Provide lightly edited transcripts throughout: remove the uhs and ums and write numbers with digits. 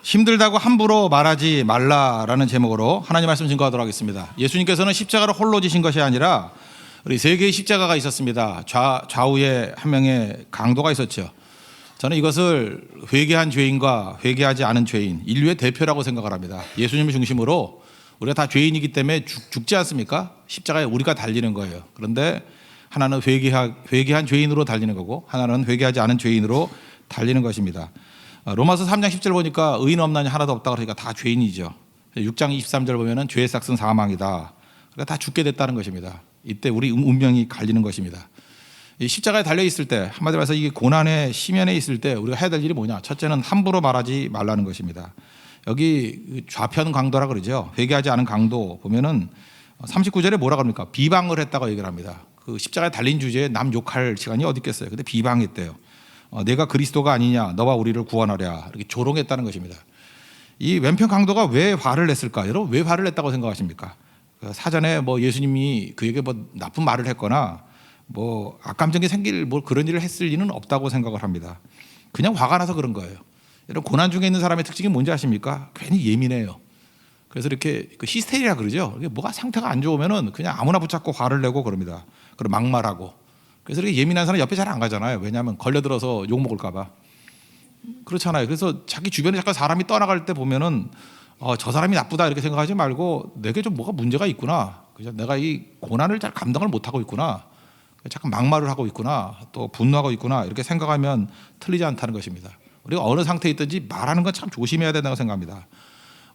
힘들다고 함부로 말하지 말라라는 제목으로 하나님 말씀 증거하도록 하겠습니다. 예수님께서는 십자가를 홀로 지신 것이 아니라 우리 세 개의 십자가가 있었습니다. 좌우에 한 명의 강도가 있었죠. 저는 이것을 회개한 죄인과 회개하지 않은 죄인, 인류의 대표라고 생각을 합니다. 예수님을 중심으로 우리가 다 죄인이기 때문에 죽지 않습니까? 십자가에 우리가 달리는 거예요. 그런데 하나는 회개한 죄인으로 달리는 거고 하나는 회개하지 않은 죄인으로 달리는 것입니다. 로마서 3장 10절 보니까 의인 없나니 하나도 없다 그러니까 다 죄인이죠. 6장 23절 보면은 죄의 삭은 사망이다. 그러니까 다 죽게 됐다는 것입니다. 이때 우리 운명이 갈리는 것입니다. 이 십자가에 달려 있을 때 한마디로 해서 이게 고난의 심연에 있을 때 우리가 해야 될 일이 뭐냐? 첫째는 함부로 말하지 말라는 것입니다. 여기 좌편 강도라 그러죠. 회개하지 않은 강도 보면은 39절에 뭐라 그럽니까? 비방을 했다고 얘기를 합니다. 그 십자가에 달린 주제에 남 욕할 시간이 어디 있겠어요. 근데 비방했대요. 내가 그리스도가 아니냐, 너와 우리를 구원하랴 이렇게 조롱했다는 것입니다. 이 왼편 강도가 왜 화를 냈을까? 여러분 왜 화를 냈다고 생각하십니까? 사전에 뭐 예수님이 그에게 뭐 나쁜 말을 했거나 뭐 악감정이 생길 뭐 그런 일을 했을 리는 없다고 생각을 합니다. 그냥 화가 나서 그런 거예요. 여러분 고난 중에 있는 사람의 특징이 뭔지 아십니까? 괜히 예민해요. 그래서 이렇게 그 히스테리라 그러죠. 이게 뭐가 상태가 안 좋으면은 그냥 아무나 붙잡고 화를 내고 그럽니다. 그리고 막말하고. 그래서 이렇게 예민한 사람 옆에 잘 안 가잖아요. 왜냐하면 걸려들어서 욕 먹을까 봐. 그렇잖아요. 그래서 자기 주변에 잠깐 사람이 떠나갈 때 보면은 저 사람이 나쁘다 이렇게 생각하지 말고 내게 좀 뭐가 문제가 있구나. 그죠? 내가 이 고난을 잘 감당을 못하고 있구나. 잠깐 막말을 하고 있구나. 또 분노하고 있구나. 이렇게 생각하면 틀리지 않다는 것입니다. 우리가 어느 상태에 있든지 말하는 건 참 조심해야 된다고 생각합니다.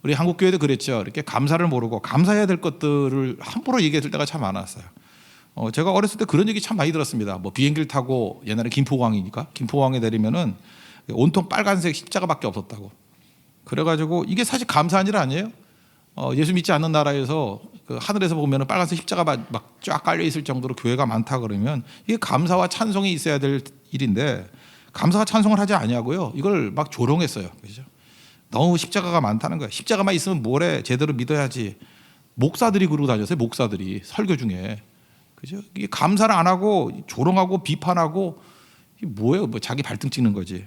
우리 한국교회도 그랬죠. 이렇게 감사를 모르고 감사해야 될 것들을 함부로 얘기했을 때가 참 많았어요. 제가 어렸을 때 그런 얘기 참 많이 들었습니다. 뭐 비행기를 타고 옛날에 김포공항이니까 김포공항에 내리면은 온통 빨간색 십자가밖에 없었다고. 그래가지고 이게 사실 감사한 일 아니에요? 예수 믿지 않는 나라에서 그 하늘에서 보면은 빨간색 십자가 막 쫙 깔려 있을 정도로 교회가 많다 그러면 이게 감사와 찬송이 있어야 될 일인데 감사와 찬송을 하지 아니하고요. 이걸 막 조롱했어요. 그죠? 너무 십자가가 많다는 거예요. 십자가만 있으면 뭐래 제대로 믿어야지. 목사들이 그러고 다녔어요. 목사들이 설교 중에. 그죠? 이게 감사를 안 하고 조롱하고 비판하고 이게 뭐예요? 뭐 자기 발등 찍는 거지.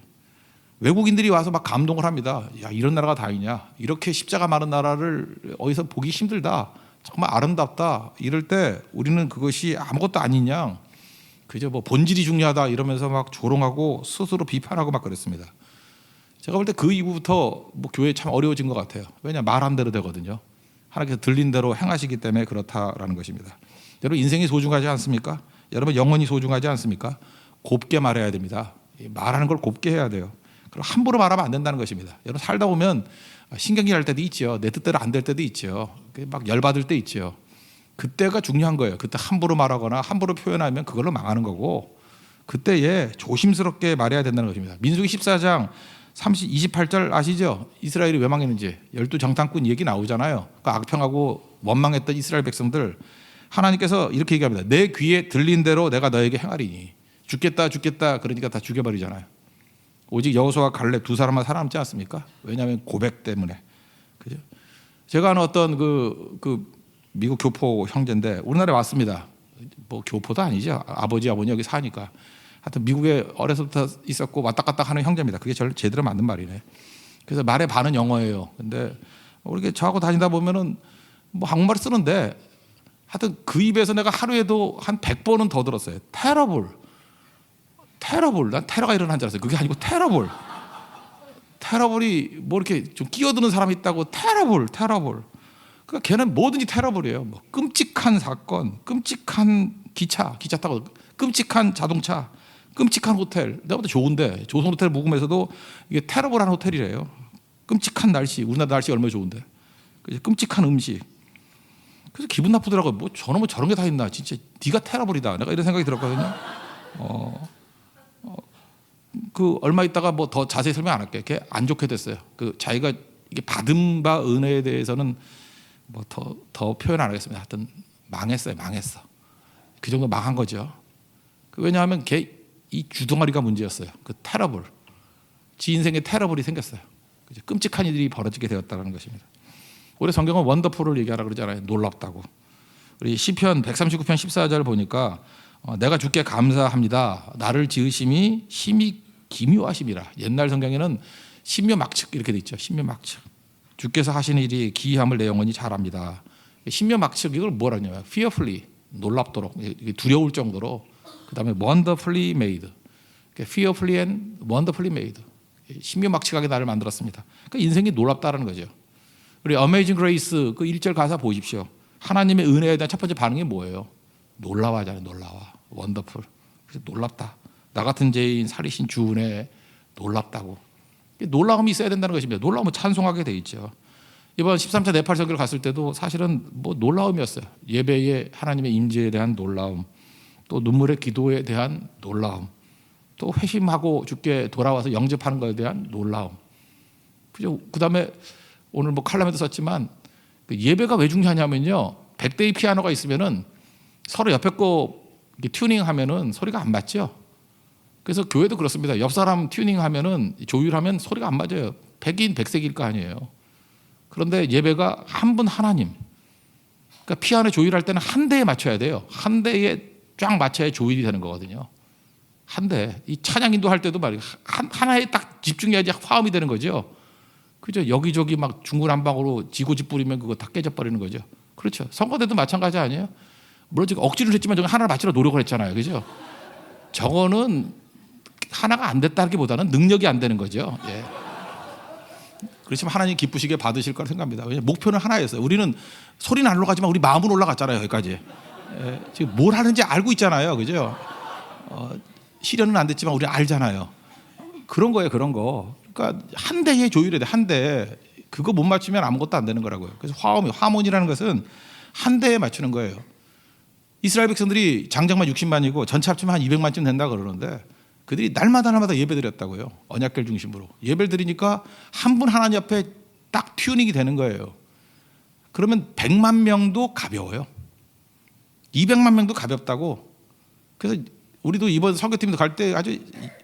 외국인들이 와서 막 감동을 합니다. 야, 이런 나라가 다 있냐? 이렇게 십자가 많은 나라를 어디서 보기 힘들다. 정말 아름답다. 이럴 때 우리는 그것이 아무것도 아닌 양 그죠? 뭐 본질이 중요하다 이러면서 막 조롱하고 스스로 비판하고 막 그랬습니다. 제가 볼 때 그 이후부터 뭐 교회 참 어려워진 것 같아요. 왜냐 말한 대로 되거든요. 하나님께서 들린 대로 행하시기 때문에 그렇다라는 것입니다. 여러분 인생이 소중하지 않습니까? 여러분 영혼이 소중하지 않습니까? 곱게 말해야 됩니다. 말하는 걸 곱게 해야 돼요. 그리고 함부로 말하면 안 된다는 것입니다. 여러분 살다 보면 신경질 날 때도 있죠. 내 뜻대로 안 될 때도 있죠. 막 열받을 때 있죠. 그때가 중요한 거예요. 그때 함부로 말하거나 함부로 표현하면 그걸로 망하는 거고 그때에 조심스럽게 말해야 된다는 것입니다. 민수기 14장 28절 아시죠? 이스라엘이 왜 망했는지 12정탐꾼 얘기 나오잖아요. 그 악평하고 원망했던 이스라엘 백성들 하나님께서 이렇게 얘기합니다. 내 귀에 들린 대로 내가 너에게 행하리니 죽겠다 그러니까 다 죽여버리잖아요. 오직 여호수아와 갈렙 두 사람만 살아남지 않습니까? 왜냐하면 고백 때문에. 그죠? 제가 아는 어떤 그 미국 교포 형제인데 우리나라에 왔습니다. 뭐 교포도 아니죠. 아버지 어머니 여기 사니까. 하여튼 미국에 어려서부터 있었고 왔다 갔다 하는 형제입니다. 그게 제대로 맞는 말이네. 그래서 말의 반은 영어예요. 근데 이렇게 저하고 다니다 보면은 뭐 한국말 쓰는데 하여튼 그 입에서 내가 하루에도 한 100번은 더 들었어요. 테러블. 난 테러가 일어난 줄 알았어요. 그게 아니고 테러블이 뭐 이렇게 좀 끼어드는 사람이 있다고 테러블. 그러니까 걔는 뭐든지 테러블이에요. 뭐 끔찍한 사건, 끔찍한 기차 타고 끔찍한 자동차, 끔찍한 호텔. 내가 보다 좋은데 조선 호텔 묵음에서도 이게 테러블한 호텔이래요. 끔찍한 날씨, 우리나라 날씨 얼마나 좋은데. 끔찍한 음식. 그래서 기분 나쁘더라고요. 뭐 저놈은 저런 게 다 있나. 진짜 네가 테러블이다. 내가 이런 생각이 들었거든요. 그 얼마 있다가 뭐 더 자세히 설명 안 할게요. 걔 안 좋게 됐어요. 그 자기가 이게 받은 바 은혜에 대해서는 뭐 더 표현 안 하겠습니다. 하여튼 망했어. 그 정도 망한 거죠. 왜냐하면 걔 이 주둥아리가 문제였어요. 그 테러블, 지 인생에 테러블이 생겼어요. 끔찍한 일이 벌어지게 되었다는 것입니다. 우리 성경은 원더풀을 얘기하라 그러잖아요. 놀랍다고. 우리 시편 139편 14절 보니까 내가 주께 감사합니다. 나를 지으심이 심히 기묘하심이라. 옛날 성경에는 신묘막측 이렇게 돼 있죠. 신묘막측. 주께서 하신 일이 기이함을 내 영혼이 잘 압니다. 신묘막측 이걸 뭐라 하냐면 fearfully 놀랍도록 두려울 정도로 그다음에 wonderfully made. fearfully and wonderfully made. 신묘막측하게 나를 만들었습니다. 그러니까 인생이 놀랍다라는 거죠. 우리 Amazing Grace 그 1절 가사 보십시오. 하나님의 은혜에 대한 첫 번째 반응이 뭐예요? 놀라워하잖아요. 놀라워. Wonderful. 그래서 놀랍다. 나 같은 죄인 살리신 주 은혜 놀랍다고. 놀라움이 있어야 된다는 것입니다. 놀라움은 찬송하게 돼 있죠. 이번 13차 네팔 선교를 갔을 때도 사실은 뭐 놀라움이었어요. 예배에 하나님의 임재에 대한 놀라움, 또 눈물의 기도에 대한 놀라움, 또 회심하고 주께 돌아와서 영접하는 것에 대한 놀라움. 그죠? 그다음에 오늘 뭐 칼럼에도 썼지만 예배가 왜 중요하냐면요. 100대의 피아노가 있으면은 서로 옆에 거 튜닝하면은 소리가 안 맞죠. 그래서 교회도 그렇습니다. 옆 사람 튜닝하면은 조율하면 소리가 안 맞아요. 100인 100색일 거 아니에요. 그런데 예배가 한 분 하나님. 그러니까 피아노 조율할 때는 한 대에 맞춰야 돼요. 한 대에 쫙 맞춰야 조율이 되는 거거든요. 한 대. 이 찬양 인도할 때도 말이에요. 하나에 딱 집중해야지 화음이 되는 거죠. 그죠? 여기저기 막 중구난방으로 지고집 뿌리면 그거 다 깨져버리는 거죠. 그렇죠. 선거 때도 마찬가지 아니에요? 물론 지금 억지로 했지만 저거 하나를 맞추려 노력을 했잖아요. 그죠? 저거는 하나가 안 됐다기보다는 능력이 안 되는 거죠. 예. 그렇지만 하나님 기쁘시게 받으실 거라 생각합니다. 왜냐하면 목표는 하나였어요. 우리는 소리는 안 올라가지만 우리 마음은 올라갔잖아요. 여기까지. 예. 지금 뭘 하는지 알고 있잖아요. 그죠? 실현은 안 됐지만 우리 알잖아요. 그런 거예요. 그런 거. 그러니까 한 대에 조율해야 돼. 한 대. 그거 못 맞추면 아무것도 안 되는 거라고요. 그래서 화음이라는 것은 한 대에 맞추는 거예요. 이스라엘 백성들이 장정만 60만이고 전체 합치면 한 200만쯤 된다 그러는데 그들이 날마다 예배 드렸다고요. 언약궤 중심으로. 예배를 드리니까 한 분 하나님 앞에 딱 튜닝이 되는 거예요. 그러면 100만 명도 가벼워요. 200만 명도 가볍다고. 그래서 우리도 이번 설교팀도 갈 때 아주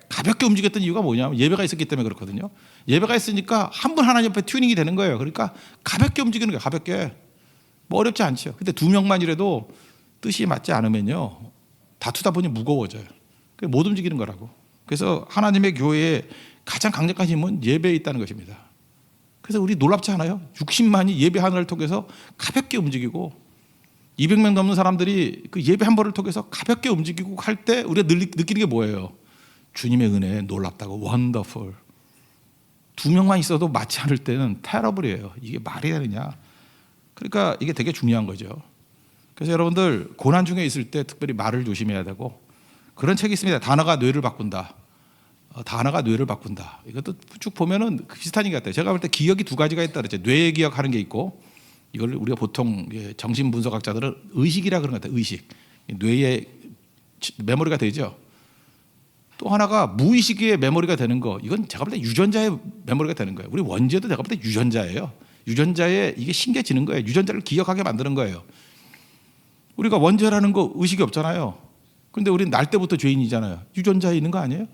가볍게 움직였던 이유가 뭐냐면 예배가 있었기 때문에 그렇거든요. 예배가 있으니까 한 분 하나님 앞에 튜닝이 되는 거예요. 그러니까 가볍게 움직이는 거예요. 가볍게. 뭐 어렵지 않죠. 근데 2명만이라도 뜻이 맞지 않으면요. 다투다 보니 무거워져요. 못 움직이는 거라고. 그래서 하나님의 교회에 가장 강력한 힘은 예배에 있다는 것입니다. 그래서 우리 놀랍지 않아요? 60만이 예배 하나를 통해서 가볍게 움직이고 200명 넘는 사람들이 그 예배 한 번을 통해서 가볍게 움직이고 할 때 우리가 느끼는 게 뭐예요? 주님의 은혜 놀랍다고. 원더풀. 2명만 있어도 맞지 않을 때는 테러블이에요. 이게 말이 되느냐. 그러니까 이게 되게 중요한 거죠. 그래서 여러분들 고난 중에 있을 때 특별히 말을 조심해야 되고 그런 책이 있습니다. 단어가 뇌를 바꾼다. 단어가 뇌를 바꾼다. 이것도 쭉 보면은 비슷한 얘기 같아요. 제가 볼 때 기억이 두 가지가 있다 그랬죠. 뇌 기억하는 게 있고 이걸 우리가 보통 정신분석학자들은 의식이라 그런 것 같아요. 의식. 뇌의 메모리가 되죠. 또 하나가 무의식의 메모리가 되는 거. 이건 제가 볼 때 유전자의 메모리가 되는 거예요. 우리 원죄도 제가 볼 때 유전자예요. 유전자에 이게 심겨지는 거예요. 유전자를 기억하게 만드는 거예요. 우리가 원죄라는 거 의식이 없잖아요. 그런데 우리는 날 때부터 죄인이잖아요. 유전자에 있는 거 아니에요?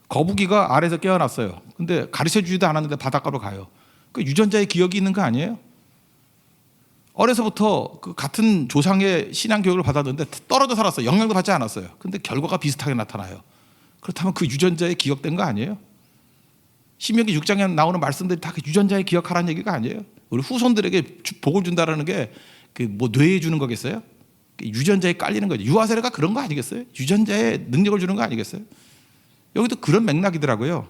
거북이가 알에서 깨어났어요. 근데 가르쳐 주지도 않았는데 바닷가로 가요. 그 유전자의 기억이 있는 거 아니에요? 어려서부터 그 같은 조상의 신앙 교육을 받았는데 떨어져 살았어요. 영향도 받지 않았어요. 근데 결과가 비슷하게 나타나요. 그렇다면 그 유전자에 기억된 거 아니에요? 신명기 6장에 나오는 말씀들이 다 그 유전자에 기억하라는 얘기가 아니에요? 우리 후손들에게 복을 준다라는 게 그 뭐 뇌에 주는 거겠어요? 유전자에 깔리는 거죠. 유아세례가 그런 거 아니겠어요? 유전자에 능력을 주는 거 아니겠어요? 여기도 그런 맥락이더라고요.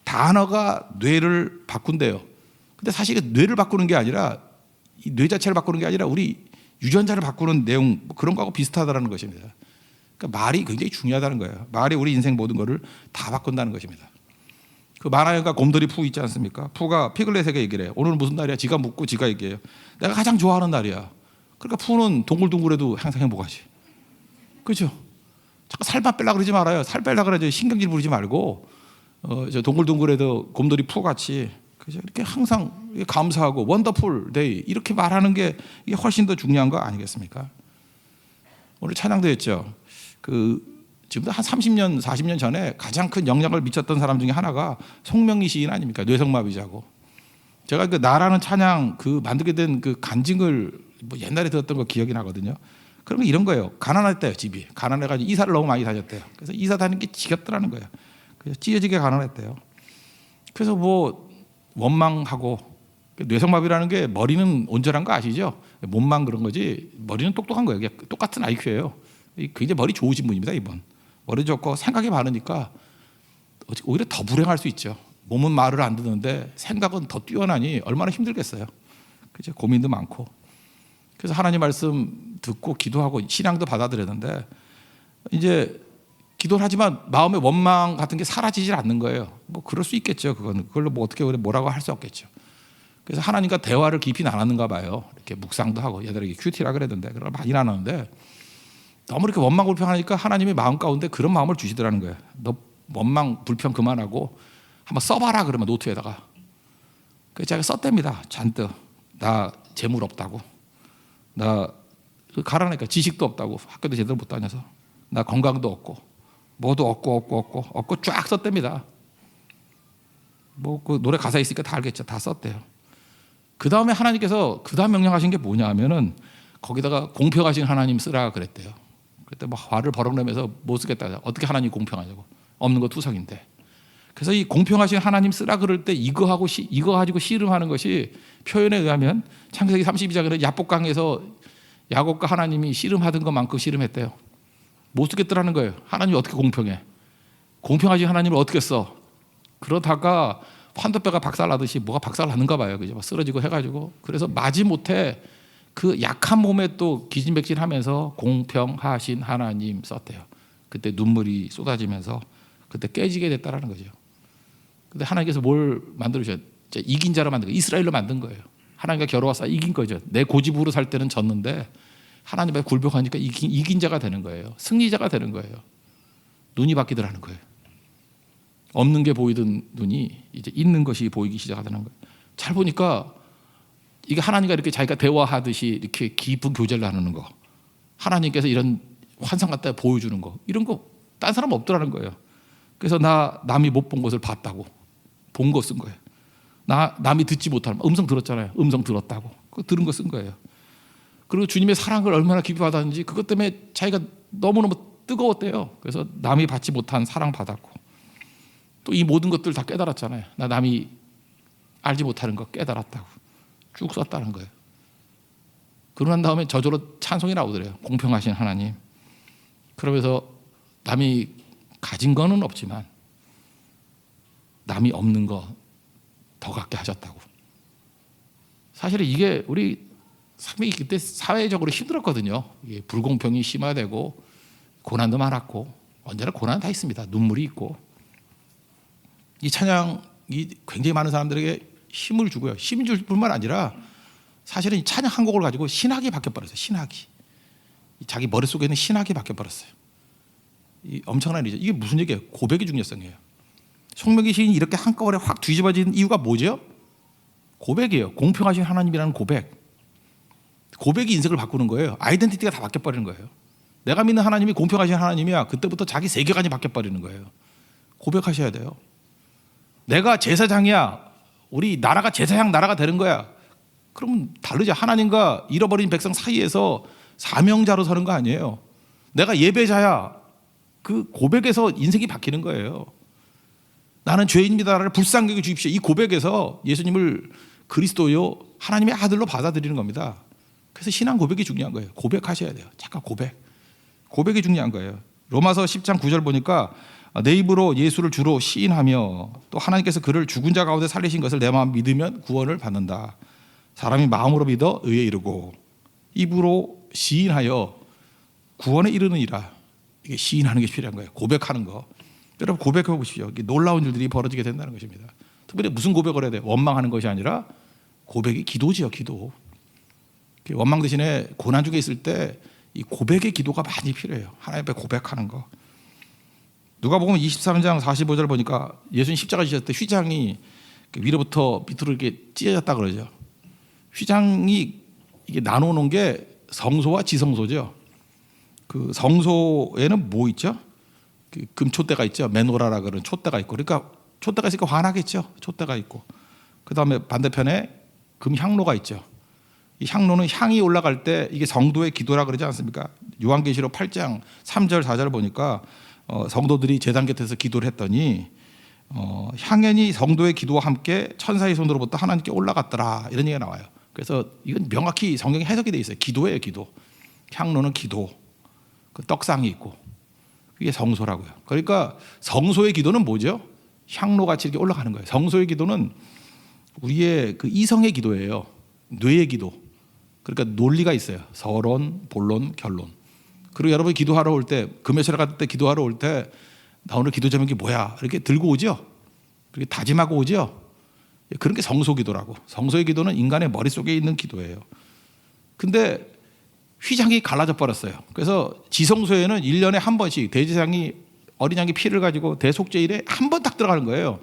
단어가 뇌를 바꾼대요. 근데 사실 뇌를 바꾸는 게 아니라 이 뇌 자체를 바꾸는 게 아니라 우리 유전자를 바꾸는 내용 그런 거하고 비슷하다는 것입니다. 그러니까 말이 굉장히 중요하다는 거예요. 말이 우리 인생 모든 거를 다 바꾼다는 것입니다. 그 만화영화 곰돌이 푸 있지 않습니까? 푸가 피글렛에게 얘기를 해요. 오늘은 무슨 날이야? 지가 묻고 지가 얘기해요. 내가 가장 좋아하는 날이야. 그러니까 푸는 동글동글해도 항상 행복하지. 그렇죠? 자꾸 살만 빼려고 그러지 말아요. 살 빼려고 그러지 신경질 부리지 말고 저 동글동글해도 곰돌이 푸같이 그죠? 이렇게 항상 감사하고 원더풀 데이 이렇게 말하는 게 이게 훨씬 더 중요한 거 아니겠습니까? 오늘 찬양도 했죠. 지금도 한 30년, 40년 전에 가장 큰 영향을 미쳤던 사람 중에 하나가 송명희 시인 아닙니까? 뇌성마비자고. 제가 그 나라는 찬양 만들게 된 그 간증을 뭐 옛날에 들었던 거 기억이 나거든요. 그러면 이런 거예요. 가난했대요, 집이. 가난해가지고 이사를 너무 많이 다녔대요. 그래서 이사 다니는 게 지겹더라는 거예요. 그래서 찢어지게 가난했대요. 그래서 뭐 원망하고, 뇌성마비라는 게 머리는 온전한 거 아시죠? 몸만 그런 거지 머리는 똑똑한 거예요. 똑같은 IQ예요. 굉장히 머리 좋으신 분입니다. 이분 머리 좋고 생각이 많으니까 오히려 더 불행할 수 있죠. 몸은 말을 안 듣는데 생각은 더 뛰어나니 얼마나 힘들겠어요. 그죠? 고민도 많고. 그래서 하나님 말씀 듣고 기도하고 신앙도 받아들였는데 이제 기도를 하지만 마음의 원망 같은 게 사라지질 않는 거예요. 뭐 그럴 수 있겠죠. 그걸로 뭐 어떻게 뭐라고 할 수 없겠죠. 그래서 하나님과 대화를 깊이 나눴는가 봐요. 이렇게 묵상도 하고, 얘들에게 큐티라 그랬는데 그걸 많이 나눴는데 너무 이렇게 원망 불평하니까 하나님이 마음 가운데 그런 마음을 주시더라는 거예요. 너 원망 불평 그만하고 한번 써봐라. 그러면 노트에다가. 그래서 제가 썼답니다. 잔뜩. 나 재물 없다고, 나 가라니까 지식도 없다고, 학교도 제대로 못 다녀서, 나 건강도 없고, 뭐도 없고 쫙 썼답니다. 뭐 그 노래 가사에 있으니까 다 알겠죠. 다 썼대요. 그 다음에 하나님께서 그 다음 명령하신 게 뭐냐 하면은 거기다가 공평하신 하나님 쓰라 그랬대요. 그때 막 화를 버럭내면서 못 쓰겠다. 어떻게 하나님 공평하냐고. 없는 거 투성인데. 그래서 이 공평하신 하나님 쓰라 그럴 때 이거 가지고 씨름하는 것이 표현에 의하면 창세기 32장에는 야복강에서 야곱과 하나님이 씨름하던 것만큼 씨름했대요. 못 쓰겠더라는 거예요. 하나님이 어떻게 공평해? 공평하신 하나님을 어떻게 써? 그러다가 환도뼈가 박살나듯이 뭐가 박살나는가 봐요. 그죠? 쓰러지고 해가지고. 그래서 마지못해 그 약한 몸에 또 기진맥진하면서 공평하신 하나님 썼대요. 그때 눈물이 쏟아지면서 그때 깨지게 됐다라는 거죠. 근데 하나님께서 뭘 만들으셨어요? 이긴 자로 만든 거예요. 이스라엘로 만든 거예요. 하나님과 겨루어서 이긴 거죠. 내 고집으로 살 때는 졌는데 하나님 앞에 굴복하니까 이긴 자가 되는 거예요. 승리자가 되는 거예요. 눈이 바뀌더라는 거예요. 없는 게 보이던 눈이 이제 있는 것이 보이기 시작하는 거예요. 잘 보니까 이게 하나님과 이렇게 자기가 대화하듯이 이렇게 깊은 교제를 나누는 거, 하나님께서 이런 환상 같다 보여주는 거, 이런 거 딴 사람 없더라는 거예요. 그래서 남이 못 본 것을 봤다고, 본 거 쓴 거예요. 남이 듣지 못하는 음성 들었잖아요. 음성 들었다고, 그 들은 거 쓴 거예요. 그리고 주님의 사랑을 얼마나 깊이 받았는지 그것 때문에 자기가 너무너무 뜨거웠대요. 그래서 남이 받지 못한 사랑 받았고, 또 이 모든 것들 다 깨달았잖아요. 나 남이 알지 못하는 거 깨달았다고 쭉 썼다는 거예요. 그러고 난 다음에 저절로 찬송이 나오더래요. 공평하신 하나님. 그러면서 남이 가진 거는 없지만 남이 없는 거 더 갖게 하셨다고. 사실은 이게 우리 삶이 그때 사회적으로 힘들었거든요. 이게 불공평이 심화되고 고난도 많았고, 언제나 고난 다 있습니다. 눈물이 있고. 이 찬양이 굉장히 많은 사람들에게 힘을 주고요. 힘 줄 뿐만 아니라 사실은 이 찬양 한 곡을 가지고 신학이 바뀌어버렸어요. 신학이. 자기 머릿속에 있는 신학이 바뀌어버렸어요. 이 엄청난 일이죠. 이게 무슨 얘기예요? 고백의 중요성이에요. 송명기 시인이 이렇게 한꺼번에 확 뒤집어진 이유가 뭐죠? 고백이에요. 공평하신 하나님이라는 고백. 고백이 인생을 바꾸는 거예요. 아이덴티티가 다 바뀌어버리는 거예요. 내가 믿는 하나님이 공평하신 하나님이야. 그때부터 자기 세계관이 바뀌어버리는 거예요. 고백하셔야 돼요. 내가 제사장이야. 우리 나라가 제사장 나라가 되는 거야. 그러면 다르죠. 하나님과 잃어버린 백성 사이에서 사명자로 서는 거 아니에요. 내가 예배자야. 그 고백에서 인생이 바뀌는 거예요. 나는 죄인입니다를 불쌍히 여겨 주십시오. 이 고백에서 예수님을 그리스도요 하나님의 아들로 받아들이는 겁니다. 그래서 신앙 고백이 중요한 거예요. 고백하셔야 돼요. 잠깐 고백이 중요한 거예요. 로마서 10장 9절 보니까 내 입으로 예수를 주로 시인하며 또 하나님께서 그를 죽은 자 가운데 살리신 것을 내 마음 믿으면 구원을 받는다. 사람이 마음으로 믿어 의에 이르고 입으로 시인하여 구원에 이르느니라. 이게 시인하는 게 필요한 거예요. 고백하는 거. 여러분 고백해 보십시오. 놀라운 일들이 벌어지게 된다는 것입니다. 특별히 무슨 고백을 해야 돼요? 원망하는 것이 아니라 고백이 기도지요. 기도. 원망 대신에 고난 중에 있을 때 이 고백의 기도가 많이 필요해요. 하나님 앞에 고백하는 거. 누가복음 23장 45절 보니까 예수님 십자가 지셨을 때 휘장이 위로부터 밑으로 이렇게 찢어졌다 그러죠. 휘장이 이게 나눠놓은 게 성소와 지성소죠. 그 성소에는 뭐 있죠? 그 금촛대가 있죠. 메노라라 그런 촛대가 있고, 그러니까 촛대가 있으니까 환하겠죠. 촛대가 있고, 그 다음에 반대편에 금향로가 있죠. 이 향로는 향이 올라갈 때 이게 성도의 기도라 그러지 않습니까? 요한계시록 8장 3절 4절 보니까 성도들이 제단 곁에서 기도를 했더니 향연이 성도의 기도와 함께 천사의 손으로부터 하나님께 올라갔더라 이런 얘기가 나와요. 그래서 이건 명확히 성경에 해석이 돼 있어요. 기도예요, 기도. 향로는 기도. 그 떡상이 있고 그게 성소라고요. 그러니까 성소의 기도는 뭐죠? 향로같이 이렇게 올라가는 거예요. 성소의 기도는 우리의 그 이성의 기도예요. 뇌의 기도. 그러니까 논리가 있어요. 서론, 본론, 결론. 그리고 여러분이 기도하러 올 때, 금요일에 갈 때 기도하러 올 때 나 오늘 기도 제목이 뭐야? 이렇게 들고 오죠. 이렇게 다짐하고 오죠. 그런 게 성소 기도라고. 성소의 기도는 인간의 머릿속에 있는 기도예요. 근데 휘장이 갈라져 버렸어요. 그래서 지성소에는 1년에 한 번씩 대제사장이 어린 양의 피를 가지고 대속죄일에 한 번 딱 들어가는 거예요.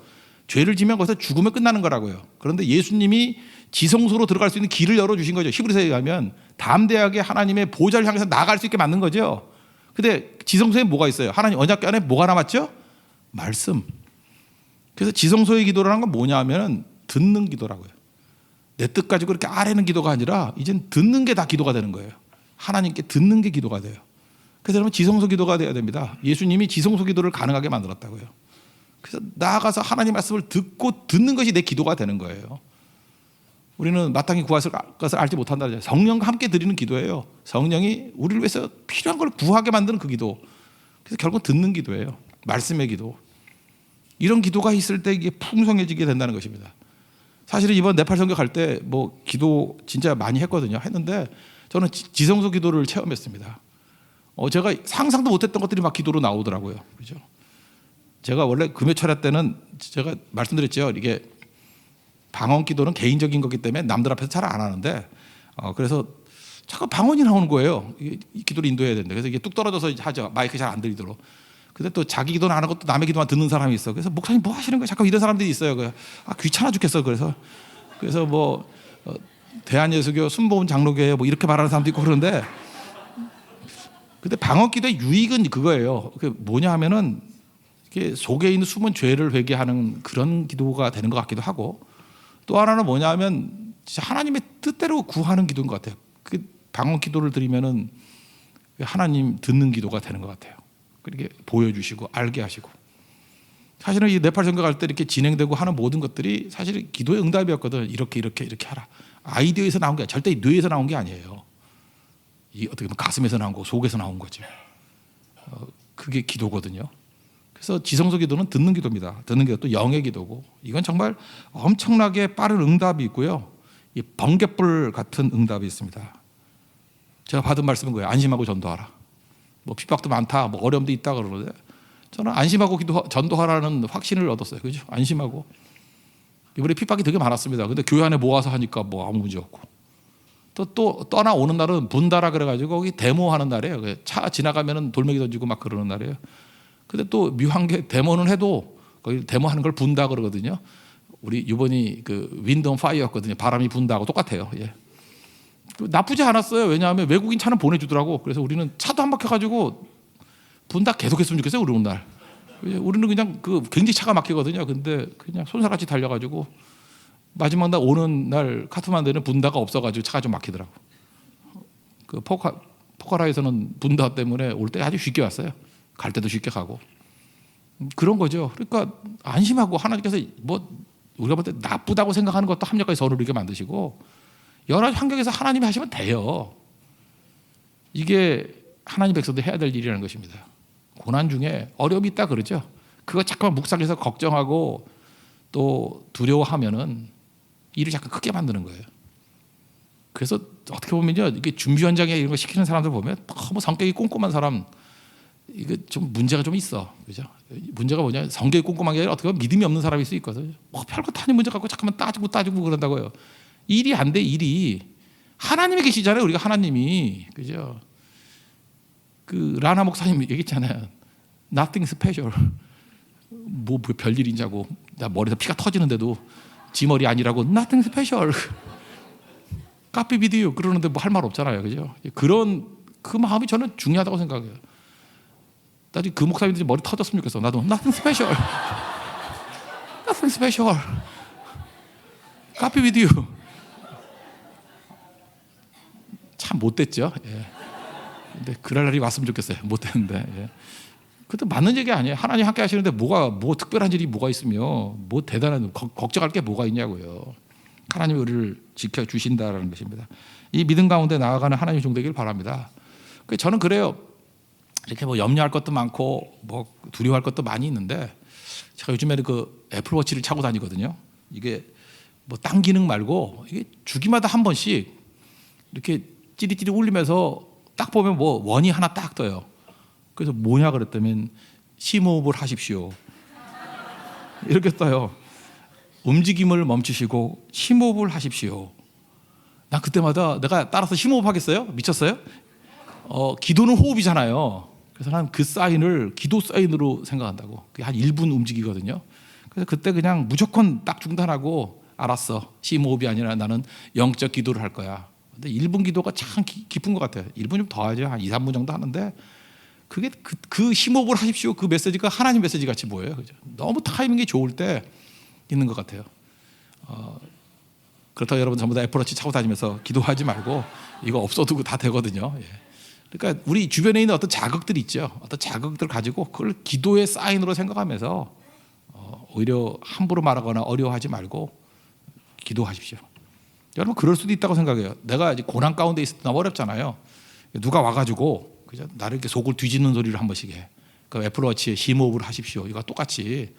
죄를 지면 거기서 죽으면 끝나는 거라고요. 그런데 예수님이 지성소로 들어갈 수 있는 길을 열어주신 거죠. 히브리서에 가면 담대하게 하나님의 보좌를 향해서 나갈 수 있게 만든 거죠. 근데 지성소에 뭐가 있어요? 하나님 언약궤 안에 뭐가 남았죠? 말씀. 그래서 지성소의 기도라는 건 뭐냐 하면 듣는 기도라고요. 내 뜻 가지고 이렇게 아뢰는 기도가 아니라 이젠 듣는 게 다 기도가 되는 거예요. 하나님께 듣는 게 기도가 돼요. 그래서 여러분 지성소 기도가 돼야 됩니다. 예수님이 지성소 기도를 가능하게 만들었다고요. 그래서 나아가서 하나님 말씀을 듣고 듣는 것이 내 기도가 되는 거예요. 우리는 마땅히 구할 것을 알지 못한다. 성령과 함께 드리는 기도예요. 성령이 우리를 위해서 필요한 걸 구하게 만드는 그 기도. 그래서 결국 듣는 기도예요. 말씀의 기도. 이런 기도가 있을 때 이게 풍성해지게 된다는 것입니다. 사실은 이번 네팔 선교 갈 때 뭐 기도 진짜 많이 했거든요. 했는데 저는 지성소 기도를 체험했습니다. 제가 상상도 못했던 것들이 막 기도로 나오더라고요. 그죠? 제가 원래 금요철야 때는 제가 말씀드렸죠. 이게 방언 기도는 개인적인 거기 때문에 남들 앞에서 잘 안 하는데 그래서 자꾸 방언이 나오는 거예요. 이 기도를 인도해야 되는데 그래서 이게 뚝 떨어져서 하죠. 마이크 잘 안 들리도록. 근데 또 자기 기도는 안 하고 또 남의 기도만 듣는 사람이 있어. 그래서 목사님 뭐 하시는 거예요? 자꾸 이런 사람들이 있어요. 귀찮아 죽겠어. 그래서 뭐 대한예수교 순복음 장로교회 뭐 이렇게 말하는 사람도 있고 그러는데 근데 방언 기도의 유익은 그거예요. 그게 뭐냐 하면은 이게 속에 있는 숨은 죄를 회개하는 그런 기도가 되는 것 같기도 하고 또 하나는 뭐냐 하면 하나님의 뜻대로 구하는 기도인 것 같아요. 그 방언 기도를 드리면은 하나님 듣는 기도가 되는 것 같아요. 그렇게 보여주시고 알게 하시고 사실은 이 네팔 선교 갈 때 이렇게 진행되고 하는 모든 것들이 사실 기도의 응답이었거든. 이렇게 하라. 아이디어에서 나온 게 절대 뇌에서 나온 게 아니에요. 이 어떻게 보면 가슴에서 나온 거, 속에서 나온 거지. 그게 기도거든요. 그래서 지성소 기도는 듣는 기도입니다. 듣는 기도 또 영의 기도고 이건 정말 엄청나게 빠른 응답이 있고요. 이 번갯불 같은 응답이 있습니다. 제가 받은 말씀은 거예요. 안심하고 전도하라. 뭐 핍박도 많다, 뭐 어려움도 있다 그러는데 저는 안심하고 전도하라는 확신을 얻었어요. 그죠? 안심하고 이번에 핍박이 되게 많았습니다. 근데 교회 안에 모아서 하니까 뭐 아무 문제 없고 또 떠나오는 날은 분다라 그래가지고 거기 데모하는 날이에요. 차 지나가면은 돌멩이 던지고 막 그러는 날이에요. 근데 또 묘한 게 데모는 해도 거기 데모하는 걸 분다 그러거든요. 우리 이번이 그 윈드 온 파이어였거든요. 바람이 분다하고 똑같아요. 예. 나쁘지 않았어요. 왜냐하면 외국인 차는 보내주더라고. 그래서 우리는 차도 안 막혀가지고 분다 계속했으면 좋겠어요. 우리 오늘 날. 우리는 그냥 그 굉장히 차가 막히거든요. 근데 그냥 손살같이 달려가지고 마지막 날 오는 날 카트만두는 분다가 없어가지고 차가 좀 막히더라고. 그 포카라에서는 분다 때문에 올 때 아주 쉽게 왔어요. 갈 때도 쉽게 가고 그런 거죠. 그러니까 안심하고 하나님께서 뭐 우리가 볼 때 나쁘다고 생각하는 것도 합력하게 서로 이렇게 만드시고 여러 환경에서 하나님이 하시면 돼요. 이게 하나님 백성들이 해야 될 일이라는 것입니다. 고난 중에 어려움이 있다 그러죠. 그거 잠깐만 묵상해서 걱정하고 또 두려워하면은 일을 자꾸 크게 만드는 거예요. 그래서 어떻게 보면요, 이게 준비 현장에 이런 거 시키는 사람들 보면 너무 성격이 꼼꼼한 사람, 이거 좀 문제가 좀 있어, 그죠? 문제가 뭐냐, 성격이 꼼꼼한 게 아니라 어떻게 보면 믿음이 없는 사람일 수 있거든요. 뭐 별거 타는 문제 갖고 잠깐만 따지고 그런다고요. 일이 안 돼, 일이. 하나님이 계시잖아요, 우리가 하나님이, 그죠? 그 라나 목사님 얘기했잖아요. Nothing special. 뭐 별일이냐고. 나 머리에서 피가 터지는데도 지 머리 아니라고 Nothing special. 카피 비디오 그러는데 뭐 할 말 없잖아요, 그죠? 그런 그 마음이 저는 중요하다고 생각해요. 나중에 그 목사님들이 머리 터졌으면 좋겠어. 나도 Nothing special. Nothing special. 카피 비디오. 참 못됐죠. 예. 근데 그럴 날이 왔으면 좋겠어요. 못됐는데. 예. 그것도 맞는 얘기 아니에요. 하나님 함께 하시는데 뭐 특별한 일이 뭐가 있으며 뭐 대단한 걱정할 게 뭐가 있냐고요. 하나님이 우리를 지켜주신다라는 것입니다. 이 믿음 가운데 나아가는 하나님의 종되기를 바랍니다. 저는 그래요. 이렇게 뭐 염려할 것도 많고 뭐 두려워할 것도 많이 있는데 제가 요즘에 그 애플워치를 차고 다니거든요. 이게 뭐 딴 기능 말고 이게 주기마다 한 번씩 이렇게 찌릿찌릿 울리면서 딱 보면 뭐 원이 하나 딱 떠요. 그래서 뭐냐 그랬더니 심호흡을 하십시오. 이렇게 떠요. 움직임을 멈추시고 심호흡을 하십시오. 난 그때마다 내가 따라서 심호흡하겠어요? 미쳤어요? 기도는 호흡이잖아요. 그래서 난 그 사인을 기도 사인으로 생각한다고. 그게 한 1분 움직이거든요. 그래서 그때 그냥 무조건 딱 중단하고 알았어. 심호흡이 아니라 나는 영적 기도를 할 거야. 근데 1분 기도가 참 깊은 것 같아요. 1분 좀 더 하죠. 한 2, 3분 정도 하는데 그게 그 심호흡을 하십시오. 그 메시지가 하나님 메시지 같이 보여요. 그죠? 너무 타이밍이 좋을 때 있는 것 같아요. 그렇다고 여러분 전부 다 애플워치 차고 다니면서 기도하지 말고 이거 없어도 다 되거든요. 예. 그러니까 우리 주변에 있는 어떤 자극들이 있죠. 어떤 자극들을 가지고 그걸 기도의 사인으로 생각하면서 오히려 함부로 말하거나 어려워하지 말고 기도하십시오. 여러분 그럴 수도 있다고 생각해요. 내가 이제 고난 가운데 있을 때 너무 어렵잖아요. 누가 와가지고 그죠? 나를 이렇게 속을 뒤집는 소리를 한 번씩 해. 그 애플워치에 심호흡을 하십시오. 이거 똑같이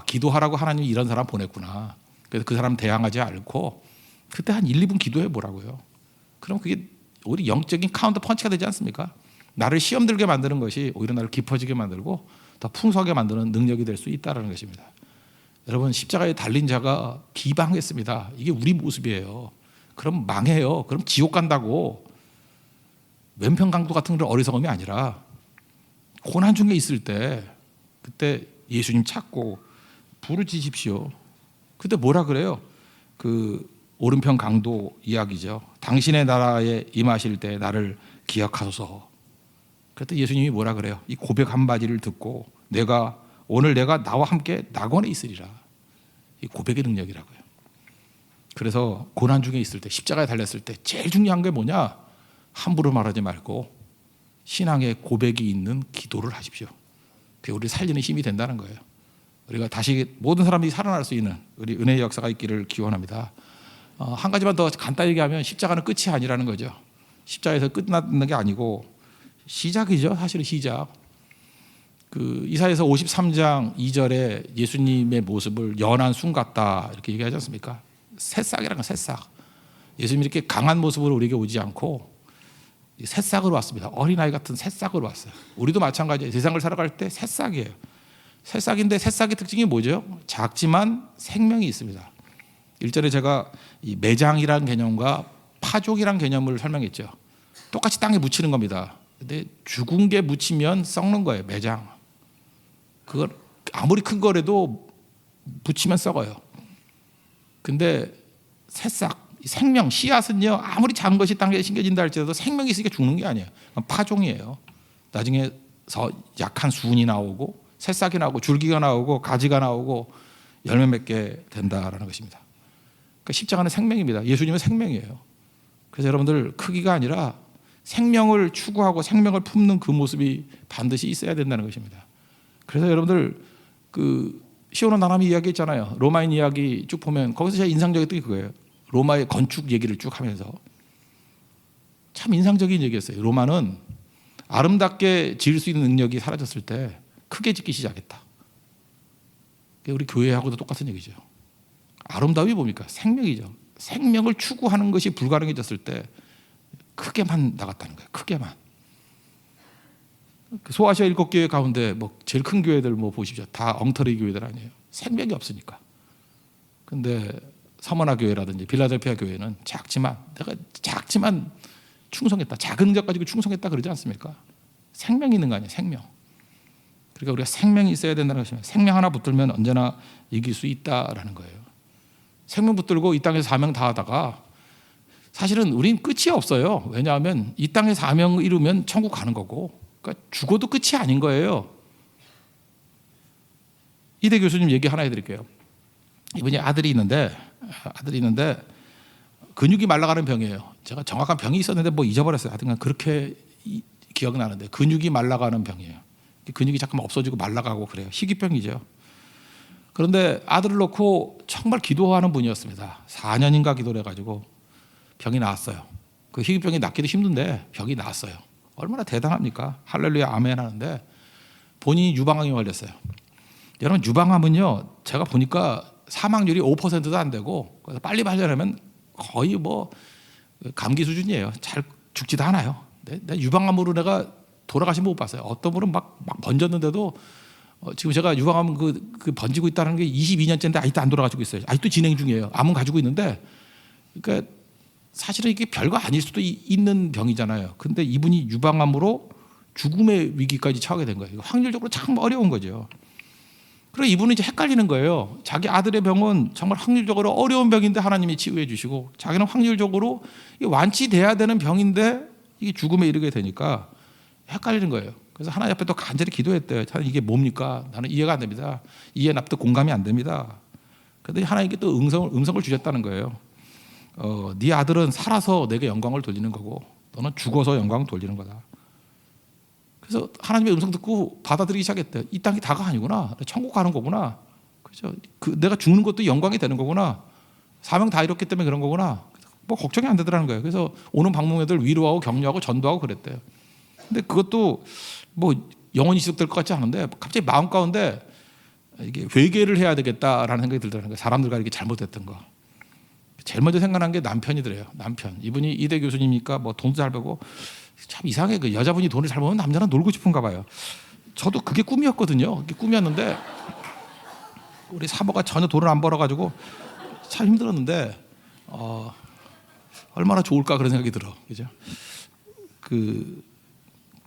기도하라고 하나님이 이런 사람 보냈구나. 그래서 그 사람 대항하지 않고 그때 한 1, 2분 기도해 보라고요. 그럼 그게 우리 영적인 카운터 펀치가 되지 않습니까? 나를 시험 들게 만드는 것이 오히려 나를 깊어지게 만들고 더 풍성하게 만드는 능력이 될 수 있다는 것입니다. 여러분 십자가에 달린 자가 비방했습니다. 이게 우리 모습이에요. 그럼 망해요. 그럼 지옥 간다고. 왼편 강도 같은 그런 어리석음이 아니라 고난 중에 있을 때 그때 예수님 찾고 부르짖으십시오. 그때 뭐라 그래요? 그 오른편 강도 이야기죠. 당신의 나라에 임하실 때 나를 기억하소서. 그때 예수님이 뭐라 그래요? 이 고백 한마디를 듣고 오늘 내가 나와 함께 낙원에 있으리라. 이 고백의 능력이라고요. 그래서 고난 중에 있을 때 십자가에 달렸을 때 제일 중요한 게 뭐냐? 함부로 말하지 말고 신앙의 고백이 있는 기도를 하십시오. 그게 우리를 살리는 힘이 된다는 거예요. 우리가 다시 모든 사람들이 살아날 수 있는 우리 은혜의 역사가 있기를 기원합니다. 한 가지만 더 간단히 얘기하면 십자가는 끝이 아니라는 거죠. 십자가에서 끝나는 게 아니고 시작이죠. 사실은 시작. 그 이사야서 53장 2절에 예수님의 모습을 연한 순 같다 이렇게 얘기하지 않습니까? 새싹이라는 건 새싹. 예수님이 이렇게 강한 모습으로 우리에게 오지 않고 새싹으로 왔습니다. 어린아이 같은 새싹으로 왔어요. 우리도 마찬가지예요. 세상을 살아갈 때 새싹이에요. 새싹인데 새싹의 특징이 뭐죠? 작지만 생명이 있습니다. 1절에 제가 이 매장이라는 개념과 파종이라는 개념을 설명했죠. 똑같이 땅에 묻히는 겁니다. 근데 죽은 게 묻히면 썩는 거예요. 매장. 그걸 아무리 큰 거라도 묻히면 썩어요. 근데 새싹, 생명, 씨앗은요 아무리 작은 것이 땅에 심겨진다 할지라도 생명이 있으니까 죽는 게 아니에요. 파종이에요. 나중에 더 약한 수은이 나오고 새싹이 나오고 줄기가 나오고 가지가 나오고 열매 맺게 된다라는 것입니다. 그러니까 십자가는 생명입니다. 예수님은 생명이에요. 그래서 여러분들 크기가 아니라 생명을 추구하고 생명을 품는 그 모습이 반드시 있어야 된다는 것입니다. 그래서 여러분들 그 시오노 나나미 이야기 있잖아요. 로마인 이야기 쭉 보면 거기서 제가 인상적이었던 게 그거예요. 로마의 건축 얘기를 쭉 하면서 참 인상적인 얘기였어요. 로마는 아름답게 지을 수 있는 능력이 사라졌을 때 크게 짓기 시작했다. 우리 교회하고도 똑같은 얘기죠. 아름다움이 뭡니까? 생명이죠. 생명을 추구하는 것이 불가능해졌을 때 크게만 나갔다는 거예요. 크게만. 소아시아 7교회 가운데 뭐 제일 큰 교회들 뭐 보십시오. 다 엉터리 교회들 아니에요. 생명이 없으니까. 근데 서머나 교회라든지 빌라델피아 교회는 작지만 충성했다. 작은 것 가지고 충성했다 그러지 않습니까? 생명이 있는 거 아니에요. 생명. 그러니까 우리가 생명이 있어야 된다는 것입니다. 생명 하나 붙들면 언제나 이길 수 있다라는 거예요. 생명 붙들고 이 땅에서 사명 다하다가 사실은 우린 끝이 없어요. 왜냐하면 이 땅에 사명을 이루면 천국 가는 거고, 그러니까 죽어도 끝이 아닌 거예요. 이대 교수님 얘기 하나 해드릴게요. 이분이 아들이 있는데 근육이 말라가는 병이에요. 제가 정확한 병이 있었는데 뭐 잊어버렸어요. 하여튼 그렇게 기억나는데 근육이 말라가는 병이에요. 근육이 잠깐 없어지고 말라가고 그래요. 희귀병이죠. 그런데 아들을 놓고 정말 기도하는 분이었습니다. 4년인가 기도를 해가지고 병이 나았어요. 그 희귀병이 낫기도 힘든데 병이 나았어요. 얼마나 대단합니까? 할렐루야 아멘 하는데 본인이 유방암에 걸렸어요. 여러분 유방암은요 제가 보니까 사망률이 5%도 안 되고 그래서 빨리 발견하면 거의 뭐 감기 수준이에요. 잘 죽지도 않아요. 내 유방암으로 내가 돌아가신 분 못 봤어요. 어떤 분은 막 번졌는데도 지금 제가 유방암 그 번지고 있다는 게 22년째인데 아직도 안 돌아가지고 있어요. 아직도 진행 중이에요. 암은 가지고 있는데 그러니까 사실은 이게 별거 아닐 수도 있는 병이잖아요. 근데 이분이 유방암으로 죽음의 위기까지 처하게 된 거예요. 확률적으로 참 어려운 거죠. 그리고 이분은 이제 헷갈리는 거예요. 자기 아들의 병은 정말 확률적으로 어려운 병인데 하나님이 치유해 주시고 자기는 확률적으로 완치돼야 되는 병인데 이게 죽음에 이르게 되니까 헷갈리는 거예요. 그래서 하나님 앞에 또 간절히 기도했대요. 이게 뭡니까? 나는 이해가 안 됩니다. 이해 납득 공감이 안 됩니다. 그런데 하나님께 또 음성을 주셨다는 거예요. 네 아들은 살아서 내게 영광을 돌리는 거고 너는 죽어서 영광을 돌리는 거다. 그래서 하나님의 음성 듣고 받아들이기 시작했대요. 이 땅이 다가 아니구나. 천국 가는 거구나. 그렇죠? 내가 죽는 것도 영광이 되는 거구나. 사명 다 이뤘기 때문에 그런 거구나. 뭐 걱정이 안 되더라는 거예요. 그래서 오는 방문자들 위로하고 격려하고 전도하고 그랬대요. 근데 그것도 뭐 영원히 지속될 것 같지 않은데 갑자기 마음 가운데 이게 회개를 해야 되겠다라는 생각이 들더라는 거예요. 사람들과 이렇게 잘못했던 거. 제일 먼저 생각난 게 남편이더래요. 남편. 이분이 이대 교수님이니까 뭐 돈도 잘 벌고 참 이상해. 그 여자분이 돈을 잘 벌면 남자는 놀고 싶은가 봐요. 저도 그게 꿈이었거든요. 그게 꿈이었는데 우리 사모가 전혀 돈을 안 벌어가지고 참 힘들었는데 얼마나 좋을까 그런 생각이 들어. 그죠?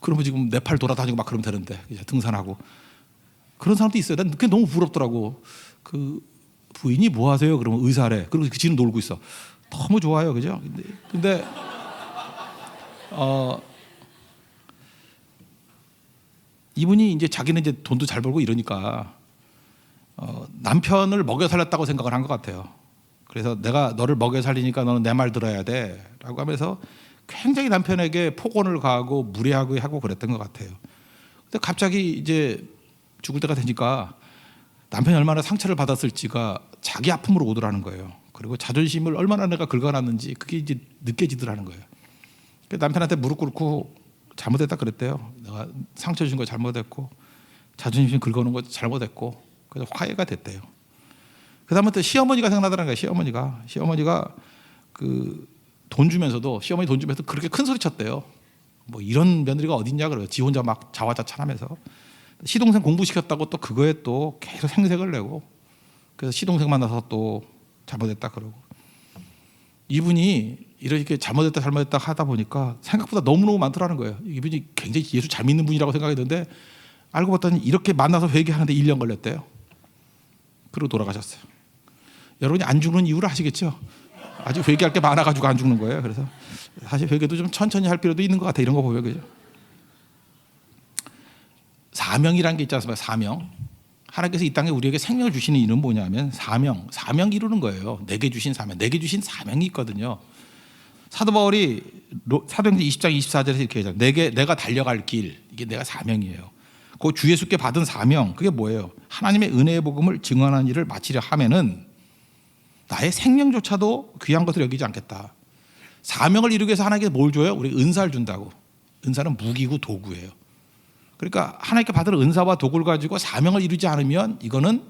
그러면 지금 네팔 돌아다니고 막 그러면 되는데 그죠? 등산하고 그런 사람도 있어요. 난 그게 너무 부럽더라고. 그 부인이 뭐 하세요? 그러면 의사래. 그리고 그 지는 놀고 있어. 너무 좋아요, 그죠? 근데 이분이 이제 자기는 이제 돈도 잘 벌고 이러니까 남편을 먹여 살렸다고 생각을 한 것 같아요. 그래서 내가 너를 먹여 살리니까 너는 내 말 들어야 돼라고 하면서 굉장히 남편에게 폭언을 가하고 무례하고 하고 그랬던 것 같아요. 근데 갑자기 이제 죽을 때가 되니까 남편이 얼마나 상처를 받았을지가 자기 아픔으로 오더라는 거예요. 그리고 자존심을 얼마나 내가 긁어놨는지 그게 이제 느껴지더라는 거예요. 남편한테 무릎 꿇고 잘못했다 그랬대요. 내가 상처 준 거 잘못했고 자존심 긁어놓은 거 잘못했고 그래서 화해가 됐대요. 그 다음부터 시어머니가 생각나더라는 거예요. 시어머니가 그 돈 주면서도 시어머니 돈 주면서 그렇게 큰 소리 쳤대요. 뭐 이런 며느리가 어딨냐 그래요. 지 혼자 막 자화자찬하면서 시동생 공부시켰다고 또 그거에 또 계속 생색을 내고 그래서 시동생 만나서 또 잘못했다 그러고 이분이 이렇게 잘못했다 하다 보니까 생각보다 너무너무 많더라는 거예요. 이분이 굉장히 예수 잘 믿는 분이라고 생각했는데 알고 봤더니 이렇게 만나서 회개하는데 1년 걸렸대요. 그리고 돌아가셨어요. 여러분이 안 죽는 이유를 아시겠죠? 아직 회개할 게 많아가지고 안 죽는 거예요. 그래서 사실 회개도 좀 천천히 할 필요도 있는 것 같아요. 이런 거 보면 그죠? 사명이라는 게 있지 않습니까? 사명. 하나님께서 이 땅에 우리에게 생명을 주시는 이유는 뭐냐면 사명 이루는 거예요. 내게 주신 사명이 있거든요. 사도 바울이 사도행전 20장 24절에서 이렇게 얘기하잖아요. 내가 달려갈 길, 이게 내가 사명이에요. 그 주 예수께 받은 사명, 그게 뭐예요? 하나님의 은혜의 복음을 증언하는 일을 마치려 하면은 나의 생명조차도 귀한 것을 여기지 않겠다. 사명을 이루기 위해서 하나님께서 뭘 줘요? 우리 은사를 준다고. 은사는 무기고 도구예요. 그러니까 하나님께 받은 은사와 도구를 가지고 사명을 이루지 않으면 이거는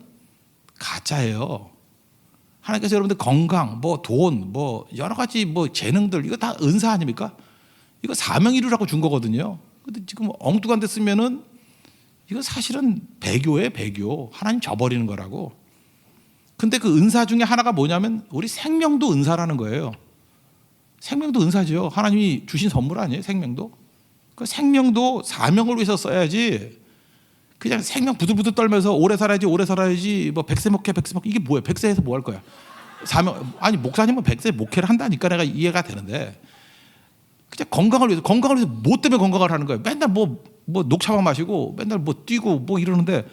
가짜예요. 하나님께서 여러분들 건강, 뭐 돈, 뭐 여러 가지 뭐 재능들 이거 다 은사 아닙니까? 이거 사명 이루라고 준 거거든요. 근데 지금 엉뚱한 데 쓰면은 이거 사실은 배교예요, 배교. 하나님 저버리는 거라고. 근데 그 은사 중에 하나가 뭐냐면 우리 생명도 은사라는 거예요. 생명도 은사죠. 하나님이 주신 선물 아니에요, 생명도? 그 생명도 사명을 위해서 써야지. 그냥 생명 부들부들 떨면서 오래 살아야지 뭐 100세 목회 이게 뭐예요? 100세에서 뭐 할 거야? 사명 아니 목사님은 100세 목회를 한다니까 내가 이해가 되는데 그냥 건강을 위해서 뭐 때문에 건강을 하는 거예요? 맨날 뭐 녹차만 마시고 맨날 뭐 뛰고 뭐 이러는데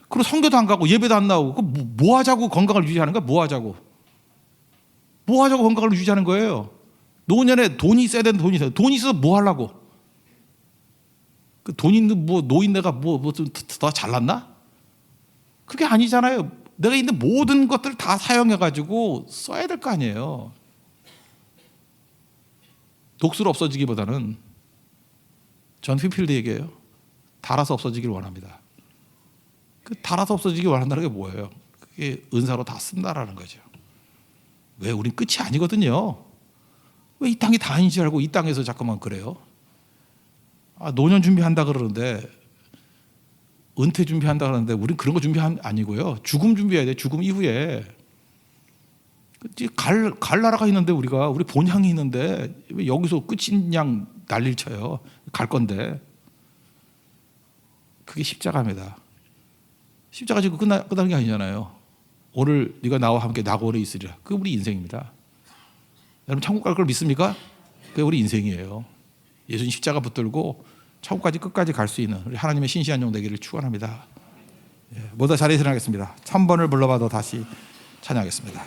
그리고 성교도 안 가고 예배도 안 나오고 뭐 하자고 건강을 유지하는 거야? 뭐 하자고 건강을 유지하는 거예요? 노년에 돈이 있어야 되는 돈이 있어요. 돈이 있어서 뭐 하려고? 그 돈 있는 뭐 노인네가 뭐 좀 더 잘났나? 그게 아니잖아요. 내가 있는 모든 것들 다 사용해 가지고 써야 될 거 아니에요. 독수로 없어지기보다는 전 휘필드 얘기예요. 달아서 없어지기를 원합니다. 그 달아서 없어지기 원한다는 게 뭐예요? 그게 은사로 다 쓴다라는 거죠. 왜 우린 끝이 아니거든요. 왜 이 땅이 다인 줄 알고 이 땅에서 자꾸만 그래요? 노년 준비한다 그러는데, 은퇴 준비한다 그러는데 우린 그런 거 준비한 아니고요. 죽음 준비해야 돼. 죽음 이후에 갈 나라가 있는데 우리 본향이 있는데 왜 여기서 끝인 양 난리를 쳐요. 갈 건데. 그게 십자가입니다. 십자가 지고 끝나는 게 아니잖아요. 오늘 네가 나와 함께 나고 오래 있으리라. 그게 우리 인생입니다. 여러분 천국 갈 걸 믿습니까? 그게 우리 인생이에요. 예수님 십자가 붙들고 천국까지 끝까지 갈 수 있는 우리 하나님의 신실한 종 되기를 축원합니다. 모두 자리에 일어나겠습니다. 1000번을 불러봐도 다시 찬양하겠습니다.